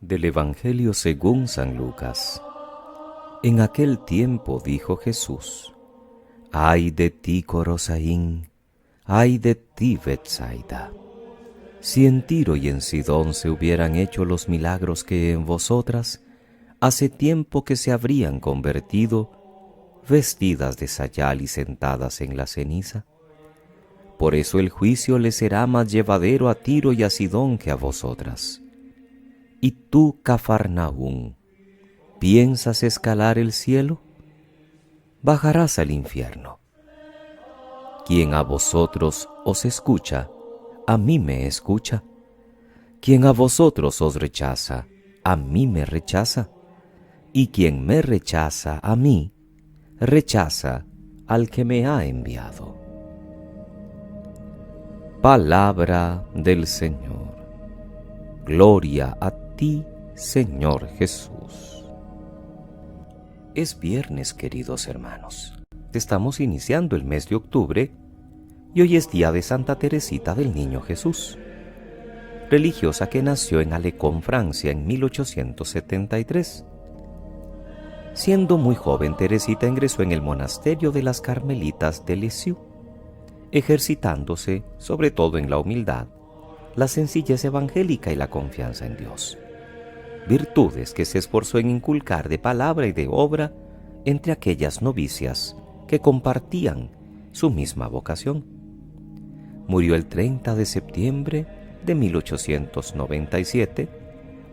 Del Evangelio según San Lucas. En aquel tiempo dijo Jesús: ¡Ay de ti, Corosaín! ¡Ay de ti, Betsaida! Si en Tiro y en Sidón se hubieran hecho los milagros que en vosotras, hace tiempo que se habrían convertido, vestidas de sayal y sentadas en la ceniza. Por eso el juicio le será más llevadero a Tiro y a Sidón que a vosotras. ¿Y tú, Cafarnaúm, piensas escalar el cielo? Bajarás al infierno. Quien a vosotros os escucha, a mí me escucha. Quien a vosotros os rechaza, a mí me rechaza. Y quien me rechaza a mí, rechaza al que me ha enviado. Palabra del Señor. Gloria a ti, Señor Jesús. Es viernes, queridos hermanos. Estamos iniciando el mes de octubre y hoy es día de Santa Teresita del Niño Jesús, religiosa que nació en Alecón, Francia, en 1873. Siendo muy joven, Teresita ingresó en el monasterio de las Carmelitas de Lisieux, ejercitándose sobre todo en la humildad, la sencillez evangélica y la confianza en Dios, virtudes que se esforzó en inculcar de palabra y de obra entre aquellas novicias que compartían su misma vocación. Murió el 30 de septiembre de 1897,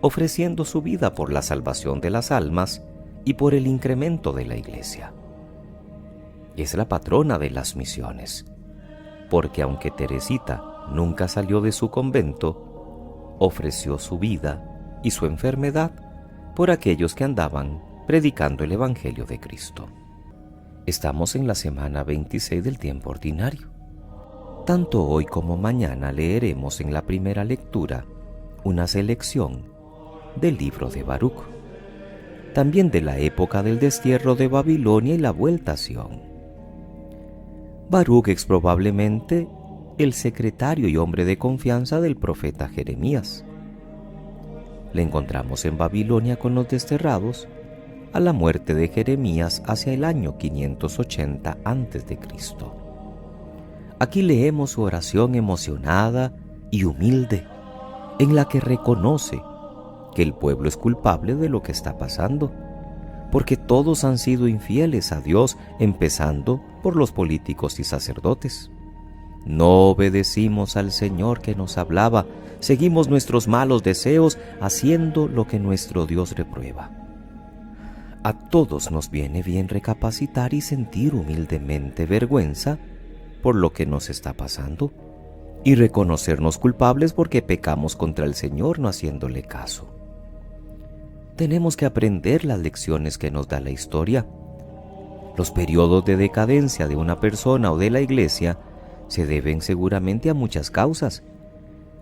ofreciendo su vida por la salvación de las almas y por el incremento de la Iglesia. Es la patrona de las misiones, porque aunque Teresita nunca salió de su convento, ofreció su vida y su enfermedad por aquellos que andaban predicando el Evangelio de Cristo. Estamos en la semana 26 del tiempo ordinario. Tanto hoy como mañana leeremos en la primera lectura una selección del libro de Baruc, también de la época del destierro de Babilonia y la vuelta a Sión. Baruc es probablemente el secretario y hombre de confianza del profeta Jeremías. Le encontramos en Babilonia con los desterrados a la muerte de Jeremías hacia el año 580 a.C. Aquí leemos su oración emocionada y humilde, en la que reconoce que el pueblo es culpable de lo que está pasando, porque todos han sido infieles a Dios, empezando por los políticos y sacerdotes. No obedecimos al Señor que nos hablaba, seguimos nuestros malos deseos, haciendo lo que nuestro Dios reprueba. A todos nos viene bien recapacitar y sentir humildemente vergüenza por lo que nos está pasando, y reconocernos culpables porque pecamos contra el Señor no haciéndole caso. Tenemos que aprender las lecciones que nos da la historia. Los periodos de decadencia de una persona o de la Iglesia se deben seguramente a muchas causas.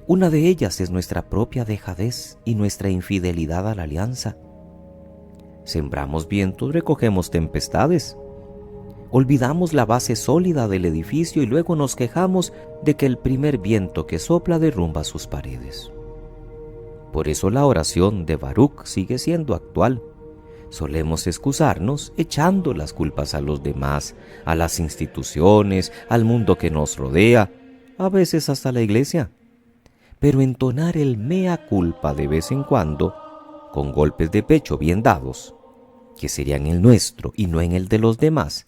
Una de ellas es nuestra propia dejadez y nuestra infidelidad a la alianza. Sembramos vientos, recogemos tempestades. Olvidamos la base sólida del edificio y luego nos quejamos de que el primer viento que sopla derrumba sus paredes. Por eso la oración de Baruc sigue siendo actual. Solemos excusarnos echando las culpas a los demás, a las instituciones, al mundo que nos rodea, a veces hasta la Iglesia. Pero entonar el mea culpa de vez en cuando, con golpes de pecho bien dados, que serían el nuestro y no en el de los demás,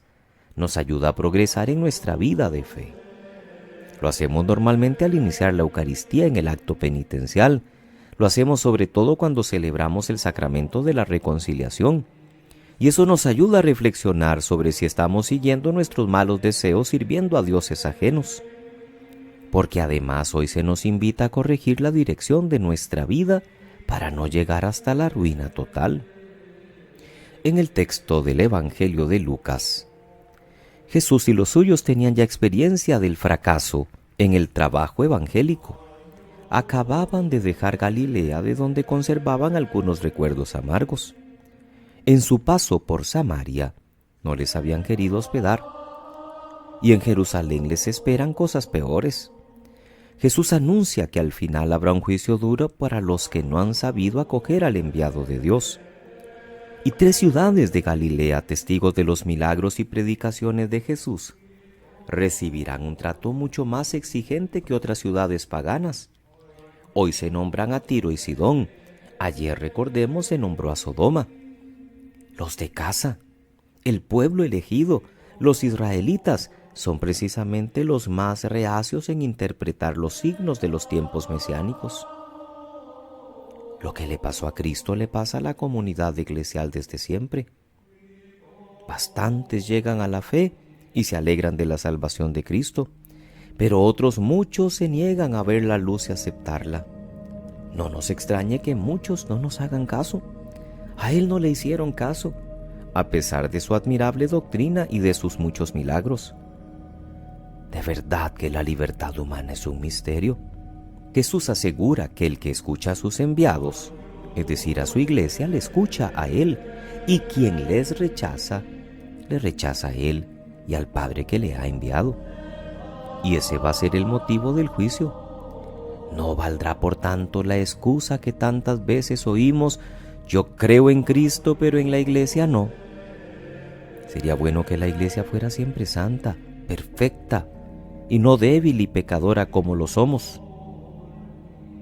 nos ayuda a progresar en nuestra vida de fe. Lo hacemos normalmente al iniciar la Eucaristía en el acto penitencial. Lo hacemos sobre todo cuando celebramos el sacramento de la reconciliación. Y eso nos ayuda a reflexionar sobre si estamos siguiendo nuestros malos deseos sirviendo a dioses ajenos. Porque además hoy se nos invita a corregir la dirección de nuestra vida para no llegar hasta la ruina total. En el texto del Evangelio de Lucas, Jesús y los suyos tenían ya experiencia del fracaso en el trabajo evangélico. Acababan de dejar Galilea, de donde conservaban algunos recuerdos amargos. En su paso por Samaria, no les habían querido hospedar, y en Jerusalén les esperan cosas peores. Jesús anuncia que al final habrá un juicio duro para los que no han sabido acoger al enviado de Dios. Y 3 ciudades de Galilea, testigos de los milagros y predicaciones de Jesús, recibirán un trato mucho más exigente que otras ciudades paganas. Hoy se nombran a Tiro y Sidón. Ayer, recordemos, se nombró a Sodoma. Los de casa, el pueblo elegido, los israelitas, son precisamente los más reacios en interpretar los signos de los tiempos mesiánicos. Lo que le pasó a Cristo le pasa a la comunidad eclesial desde siempre. Bastantes llegan a la fe y se alegran de la salvación de Cristo, pero otros muchos se niegan a ver la luz y aceptarla. No nos extrañe que muchos no nos hagan caso. A Él no le hicieron caso, a pesar de su admirable doctrina y de sus muchos milagros. De verdad que la libertad humana es un misterio. Jesús asegura que el que escucha a sus enviados, es decir, a su iglesia, le escucha a Él, y quien les rechaza, le rechaza a Él y al Padre que le ha enviado. Y ese va a ser el motivo del juicio. No valdrá por tanto la excusa que tantas veces oímos: yo creo en Cristo, pero en la iglesia no. Sería bueno que la iglesia fuera siempre santa, perfecta, y no débil y pecadora como lo somos.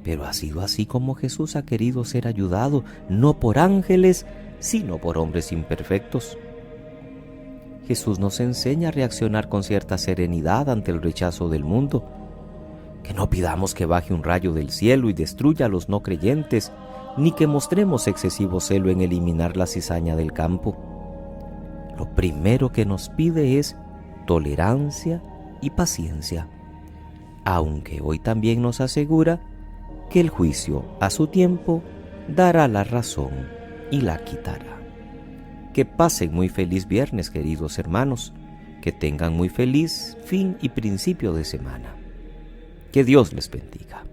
Pero ha sido así como Jesús ha querido ser ayudado, no por ángeles, sino por hombres imperfectos. Jesús nos enseña a reaccionar con cierta serenidad ante el rechazo del mundo, que no pidamos que baje un rayo del cielo y destruya a los no creyentes, ni que mostremos excesivo celo en eliminar la cizaña del campo. Lo primero que nos pide es tolerancia y paciencia, aunque hoy también nos asegura que el juicio a su tiempo dará la razón y la quitará. Que pasen muy feliz viernes, queridos hermanos, que tengan muy feliz fin y principio de semana. Que Dios les bendiga.